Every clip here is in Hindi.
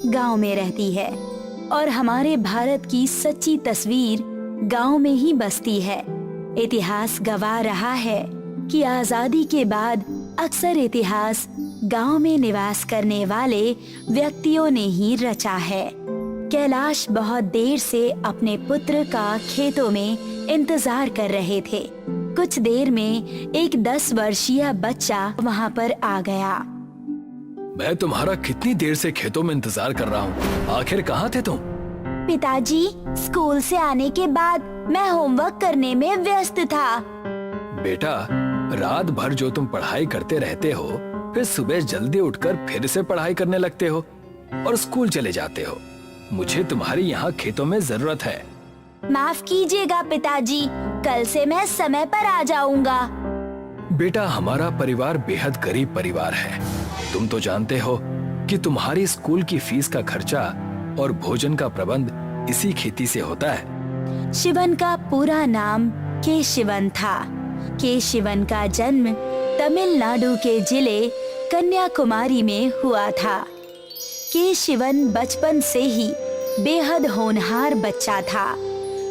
गांव में रहती है और हमारे भारत की सच्ची तस्वीर गांव में ही बसती है। इतिहास गवाह रहा है कि आजादी के बाद अक्सर इतिहास गांव में निवास करने वाले व्यक्तियों ने ही रचा है। कैलाश बहुत देर से अपने पुत्र का खेतों में इंतजार कर रहे थे। कुछ देर में एक 10 वर्षीय बच्चा वहां पर आ गया। मैं तुम्हारा कितनी देर से खेतों में इंतजार कर रहा हूँ, आखिर कहाँ थे तुम? पिताजी, स्कूल से आने के बाद मैं होमवर्क करने में व्यस्त था। बेटा, रात भर जो तुम पढ़ाई करते रहते हो, फिर सुबह जल्दी उठकर फिर से पढ़ाई करने लगते हो और स्कूल चले जाते हो। मुझे तुम्हारी यहाँ खेतों में जरूरत है। माफ कीजिएगा पिताजी, कल से मैं समय पर आ जाऊंगा। बेटा, हमारा परिवार बेहद गरीब परिवार है। तुम तो जानते हो कि तुम्हारी स्कूल की फीस का खर्चा और भोजन का प्रबंध इसी खेती से होता है। शिवन का पूरा नाम केशिवन था। केशिवन का जन्म तमिलनाडु के जिले कन्याकुमारी में हुआ था। केशिवन बचपन से ही बेहद होनहार बच्चा था।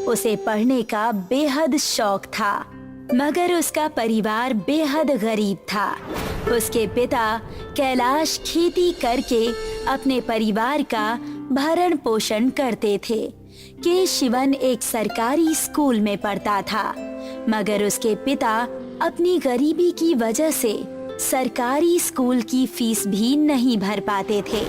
उसे पढ़ने का बेहद शौक था, मगर उसका परिवार बेहद गरीब था। उसके पिता कैलाश खेती करके अपने परिवार का भरण पोषण करते थे। केशिवन एक सरकारी स्कूल में पढ़ता था, मगर उसके पिता अपनी गरीबी की वजह से सरकारी स्कूल की फीस भी नहीं भर पाते थे।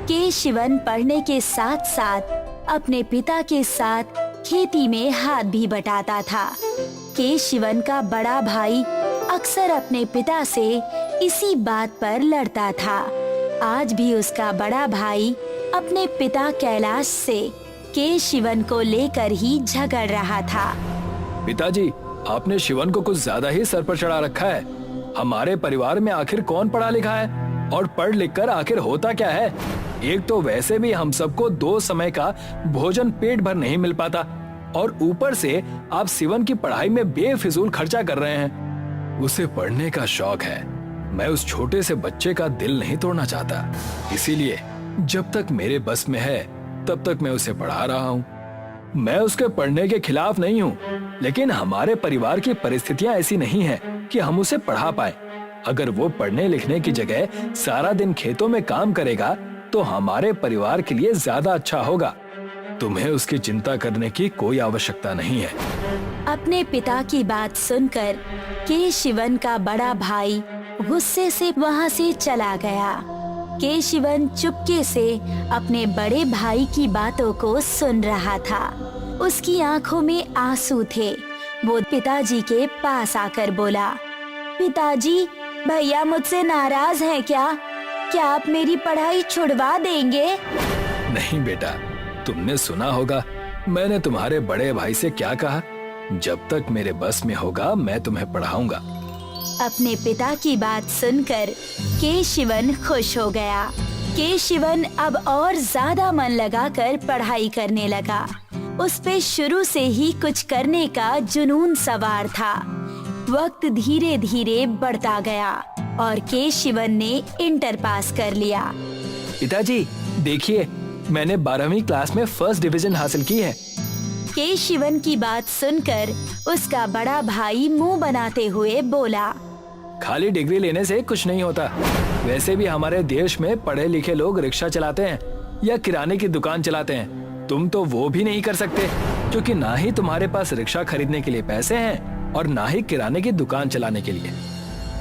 केशिवन पढ़ने के साथ साथ अपने पिता के साथ खेती में हाथ भी बटाता था। केशिवन का बड़ा भाई अक्सर अपने पिता से इसी बात पर लड़ता था। आज भी उसका बड़ा भाई अपने पिता कैलाश से केशिवन को लेकर ही झगड़ रहा था। पिताजी, आपने शिवन को कुछ ज्यादा ही सर पर चढ़ा रखा है। हमारे परिवार में आखिर कौन पढ़ा लिखा है और पढ़ लिख कर आखिर होता क्या है? एक तो वैसे भी हम सबको 2 समय का भोजन पेट भर नहीं मिल पाता और ऊपर से आप शिवन की पढ़ाई में बेफिजूल खर्चा कर रहे हैं। उसे पढ़ने का शौक है। मैं उस छोटे से बच्चे का दिल नहीं तोड़ना चाहता, इसीलिए जब तक मेरे बस में है तब तक मैं उसे पढ़ा रहा हूँ। मैं उसके पढ़ने के खिलाफ नहीं हूँ, लेकिन हमारे परिवार की परिस्थितियाँ ऐसी नहीं है कि हम उसे पढ़ा पाए। अगर वो पढ़ने लिखने की जगह सारा दिन खेतों में काम करेगा तो हमारे परिवार के लिए ज्यादा अच्छा होगा। तुम्हें उसकी चिंता करने की कोई आवश्यकता नहीं है। अपने पिता की बात सुनकर केशिवन का बड़ा भाई गुस्से से वहाँ से चला गया। केशिवन चुपके से अपने बड़े भाई की बातों को सुन रहा था। उसकी आंखों में आंसू थे। वो पिताजी के पास आकर बोला, पिताजी, भैया मुझसे नाराज हैं क्या? क्या आप मेरी पढ़ाई छुड़वा देंगे? नहीं बेटा, तुमने सुना होगा मैंने तुम्हारे बड़े भाई से क्या कहा। जब तक मेरे बस में होगा मैं तुम्हें पढ़ाऊंगा। अपने पिता की बात सुनकर केशिवन खुश हो गया। केशिवन अब और ज्यादा मन लगाकर पढ़ाई करने लगा। उस पे शुरू से ही कुछ करने का जुनून सवार था। वक्त धीरे धीरे बढ़ता गया और केशिवन ने इंटर पास कर लिया। पिताजी, देखिए, मैंने 12वीं क्लास में फर्स्ट डिवीजन हासिल की है। केशिवन की बात सुनकर उसका बड़ा भाई मुंह बनाते हुए बोला, खाली डिग्री लेने से कुछ नहीं होता। वैसे भी हमारे देश में पढ़े लिखे लोग रिक्शा चलाते हैं या किराने की दुकान चलाते हैं। तुम तो वो भी नहीं कर सकते, क्योंकि ना ही तुम्हारे पास रिक्शा खरीदने के लिए पैसे हैं और ना ही किराने की दुकान चलाने के लिए।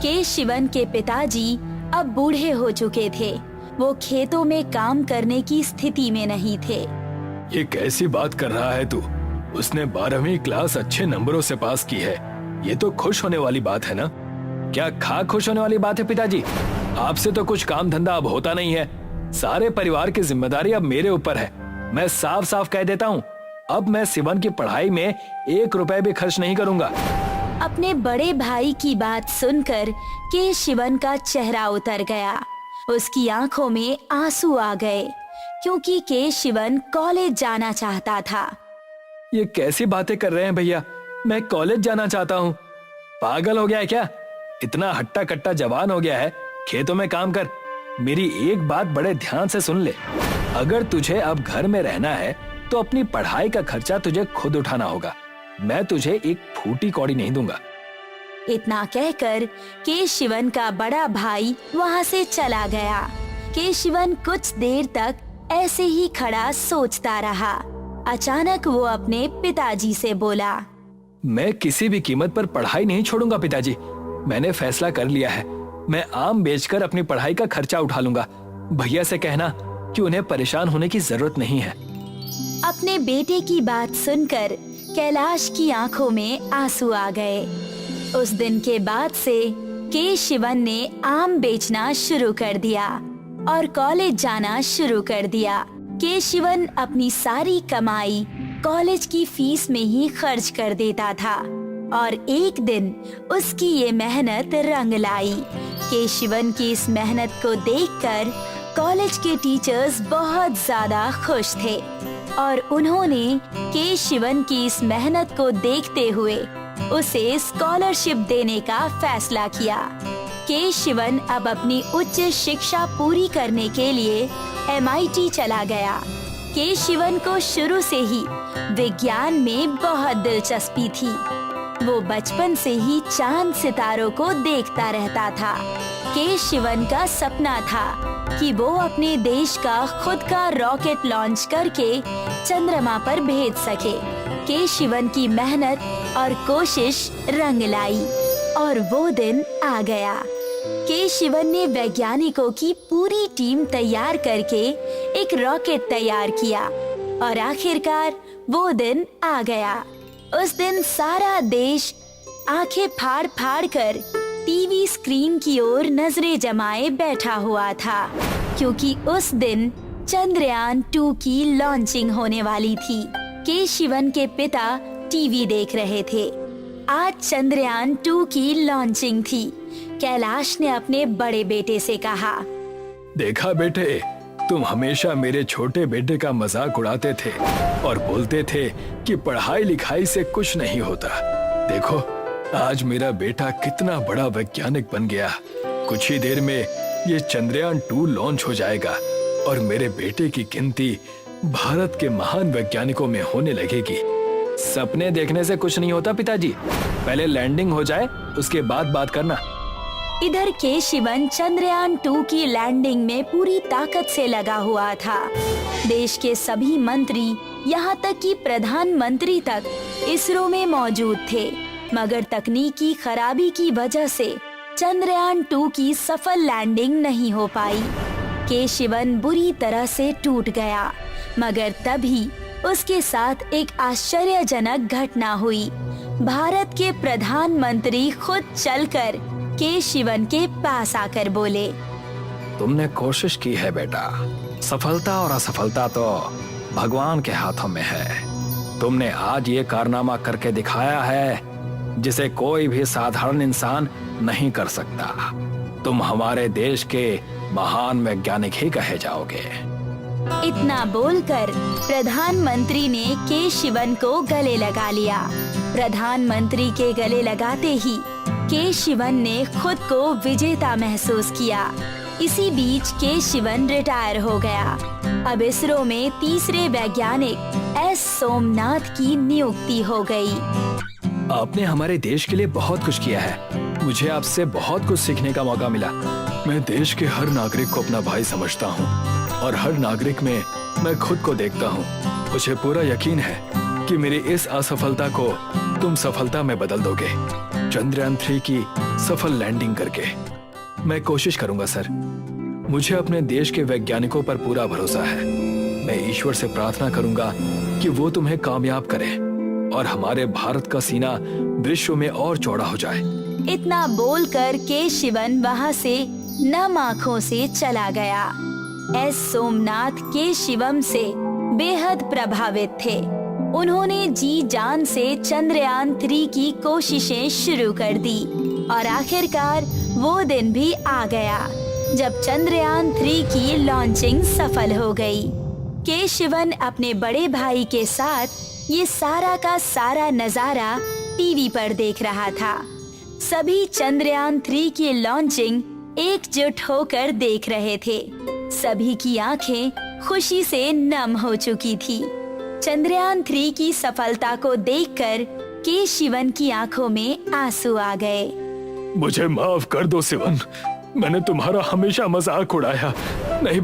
केशिवन के पिताजी अब बूढ़े हो चुके थे। वो खेतों में काम करने की स्थिति में नहीं थे। ये कैसी बात कर रहा है तू? उसने 12वीं क्लास अच्छे नंबरों से पास की है। ये तो खुश होने वाली बात है ना? क्या खुश होने वाली बात है पिताजी? आपसे तो कुछ काम धंधा अब होता नहीं है। सारे परिवार की जिम्मेदारी अब मेरे ऊपर है। मैं साफ साफ कह देता हूँ, अब मैं शिवन की पढ़ाई में 1 रुपए भी खर्च नहीं करूँगा। अपने बड़े भाई की बात सुनकर केशिवन का चेहरा उतर गया। उसकी आंखों में आंसू आ गए, क्योंकि केशिवन कॉलेज जाना चाहता था। ये कैसी बातें कर रहे हैं भैया? मैं कॉलेज जाना चाहता हूँ। पागल हो गया है क्या? इतना हट्टा कट्टा जवान हो गया है, खेतों में काम कर। मेरी एक बात बड़े ध्यान से सुन ले। अगर तुझे अब घर में रहना है तो अपनी पढ़ाई का खर्चा तुझे खुद उठाना होगा। मैं तुझे एक फूटी कौड़ी नहीं दूंगा। इतना कहकर केशिवन का बड़ा भाई वहाँ से चला गया। केशिवन कुछ देर तक ऐसे ही खड़ा सोचता रहा। अचानक वो अपने पिताजी से बोला, मैं किसी भी कीमत पर पढ़ाई नहीं छोड़ूंगा पिताजी। मैंने फैसला कर लिया है। मैं आम बेचकर अपनी पढ़ाई का खर्चा उठा लूंगा। भैया से कहना कि उन्हें परेशान होने की जरूरत नहीं है। अपने बेटे की बात सुनकर कैलाश की आंखों में आंसू आ गए। उस दिन के बाद से केशिवन ने आम बेचना शुरू कर दिया और कॉलेज जाना शुरू कर दिया। केशिवन अपनी सारी कमाई कॉलेज की फीस में ही खर्च कर देता था और एक दिन उसकी ये मेहनत रंग लाई। केशिवन की इस मेहनत को देखकर कॉलेज के टीचर्स बहुत ज्यादा खुश थे और उन्होंने केशिवन की इस मेहनत को देखते हुए उसे स्कॉलरशिप देने का फैसला किया। केशिवन अब अपनी उच्च शिक्षा पूरी करने के लिए MIT चला गया। केशिवन को शुरू से ही विज्ञान में बहुत दिलचस्पी थी। वो बचपन से ही चांद सितारों को देखता रहता था। केशिवन का सपना था कि वो अपने देश का खुद का रॉकेट लॉन्च करके चंद्रमा पर भेज सके। केशिवन की मेहनत और कोशिश रंग लाई और वो दिन आ गया। केशिवन ने वैज्ञानिकों की पूरी टीम तैयार करके एक रॉकेट तैयार किया और आखिरकार वो दिन आ गया। उस दिन सारा देश आंखें फाड़ फाड़ कर टीवी स्क्रीन की ओर नजरें जमाए बैठा हुआ था, क्योंकि उस दिन चंद्रयान 2 की लॉन्चिंग होने वाली थी। केशिवन के पिता टीवी देख रहे थे। आज चंद्रयान 2 की लॉन्चिंग थी। कैलाश ने अपने बड़े बेटे से कहा, देखा बेटे, तुम हमेशा मेरे छोटे बेटे का मजाक उड़ाते थे और बोलते थे कि पढ़ाई लिखाई से कुछ नहीं होता। देखो, आज मेरा बेटा कितना बड़ा वैज्ञानिक बन गया। कुछ ही देर में ये चंद्रयान 2 लॉन्च हो जाएगा और मेरे बेटे की गिनती भारत के महान वैज्ञानिकों में होने लगेगी। सपने देखने से कुछ नहीं होता पिताजी। पहले लैंडिंग हो जाए, उसके बाद बात करना। इधर केशिवन चंद्रयान 2 की लैंडिंग में पूरी ताकत से लगा हुआ था। देश के सभी मंत्री, यहाँ तक कि प्रधानमंत्री तक इसरो में मौजूद थे, मगर तकनीकी खराबी की वजह से चंद्रयान 2 की सफल लैंडिंग नहीं हो पाई। केशिवन बुरी तरह से टूट गया, मगर तभी उसके साथ एक आश्चर्यजनक घटना हुई। भारत के प्रधानमंत्री खुद चलकर केशिवन के पास आकर बोले, तुमने कोशिश की है बेटा। सफलता और असफलता तो भगवान के हाथों में है। तुमने आज ये कारनामा करके दिखाया है जिसे कोई भी साधारण इंसान नहीं कर सकता। तुम हमारे देश के महान वैज्ञानिक ही कहे जाओगे। इतना बोलकर प्रधानमंत्री ने केशिवन को गले लगा लिया। प्रधानमंत्री के गले लगाते ही केशिवन ने खुद को विजेता महसूस किया। इसी बीच केशिवन रिटायर हो गया। अब इसरो में तीसरे वैज्ञानिक एस सोमनाथ की नियुक्ति हो गई। आपने हमारे देश के लिए बहुत कुछ किया है। मुझे आपसे बहुत कुछ सीखने का मौका मिला। मैं देश के हर नागरिक को अपना भाई समझता हूँ और हर नागरिक में मैं खुद को देखता हूँ। मुझे पूरा यकीन है कि मेरी इस असफलता को तुम सफलता में बदल दोगे। चंद्रयान 3 की सफल लैंडिंग करके मैं कोशिश करूंगा सर। मुझे अपने देश के वैज्ञानिकों पर पूरा भरोसा है। मैं ईश्वर से प्रार्थना करूंगा कि वो तुम्हें कामयाब करे और हमारे भारत का सीना विश्व में और चौड़ा हो जाए। इतना बोलकर केशिवन वहाँ से नम आँखों से चला गया। एस सोमनाथ केशिवम से बेहद प्रभावित थे। उन्होंने जी जान से चंद्रयान 3 की कोशिशें शुरू कर दी और आखिरकार वो दिन भी आ गया जब चंद्रयान 3 की लॉन्चिंग सफल हो गई। केशिवन अपने बड़े भाई के साथ ये सारा का सारा नजारा टीवी पर देख रहा था। सभी चंद्रयान 3 की लॉन्चिंग एकजुट होकर देख रहे थे। सभी की आंखें खुशी से नम हो चुकी थी। चंद्रयान 3 की सफलता को देखकर के शिवन की आंखों में आंसू आ गए। मुझे माफ कर दो शिवन, मैंने तुम्हारा हमेशा मजाक उड़ाया। नहीं